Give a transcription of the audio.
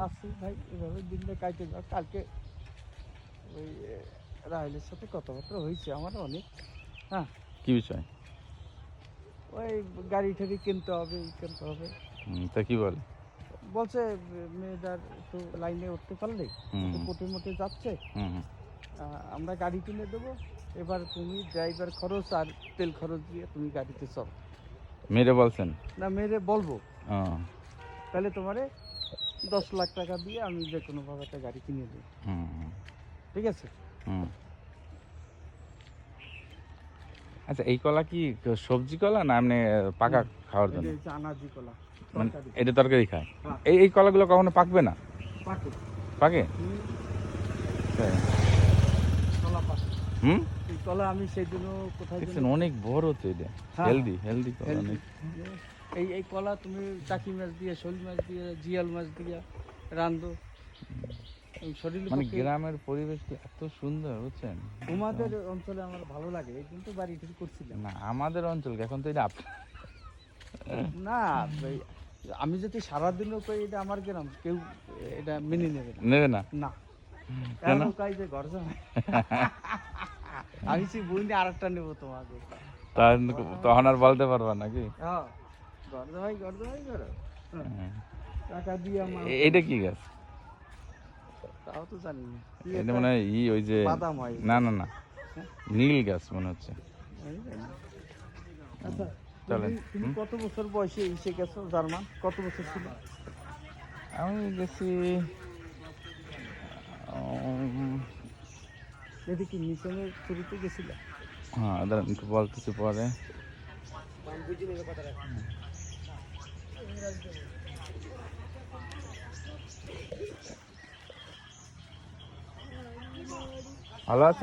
আছি ভাই, এভাবে দিনটা কাটে যাও। কালকে ওই রাহেলের সাথে কথাবার্তা হয়েছে আমার অনেক। হ্যাঁ, কি বিষয়? ওই গাড়ি টাড়ি কিনতে হবে, কিনতে হবে। তা কি বলে? বলছে মেয়েটার একটু লাইনে উঠতে পারলে, একটু কোটে মোটে যাচ্ছে, আমরা গাড়ি কিনে দেবো, এবার তুমি ড্রাইভার খরচ আর তেল খরচ দিয়ে তুমি গাড়িতে চল। মেরে বলছেন? না, মেরে বলবো ও, তাহলে তোমারে 10 লাখ টাকা দিয়ে আমি যে কোনোভাবে একটা গাড়ি কিনে দিই। ঠিক আছে। আচ্ছা, এই কলা কি সবজি কলা না এমনি পাকা খাওয়ার জন্য? এটা আনাজি কলা, মানে তরকারি। এটা তরকারি খায়? হ্যাঁ। এই কলাগুলো কখনো পাকবে না? পাকে। পাকে? তাই। কলা পাকে। হুম, এই কলা আমি সেই জন্য কোথায় দেখছেন অনেক বড় তো এটা। হ্যাঁ, হেলদি হেলদি কলা healthy। অনেক। এই কলা তুমি টাকি মাছ দিয়ে, শোল মাছ দিয়ে, জিয়াল মাছ দিয়ে রান্ধো, শরীরের মানে পক্ষে। গ্রামের পরিবেশটা এত সুন্দর, বুঝছেন? তোমাদের অঞ্চলে আমার ভালো লাগে, এই কিন্তু বাড়ি ঠিক করছিলাম না, আমাদের অঞ্চল এখন তো এটা না। এই আমি যদি সারাদিনও কই এটা আমার গ্রাম, কেউ এটা মেনে নেবে না। নেবে না? না, কেন? এমন কাজ যে ঘর জামাই। আমি সেই বই নিয়ে আরেকটা নেবো তোমাকে। তখন আর বলতে পারবা নাকি? হ্যাঁ, ঘর জামাই করো। হ্যাঁ। টাকা দিয়ে আমার এটা কি গাছ? তাও তো জানি না। এটা মনে হয় ওই যে বাদাম হয়। না না না, নীল গাছ মনে হচ্ছে। আচ্ছা, চলেন। তুমি কত বছর বয়সে এসে গেছো জার্মান? কত বছর ছিল? আমি গেছি এটা কি মিশনের শুরুতে গেছিল? হ্যাঁ, দাঁড়ান একটু বলতেছি পরে। ভালো আছে?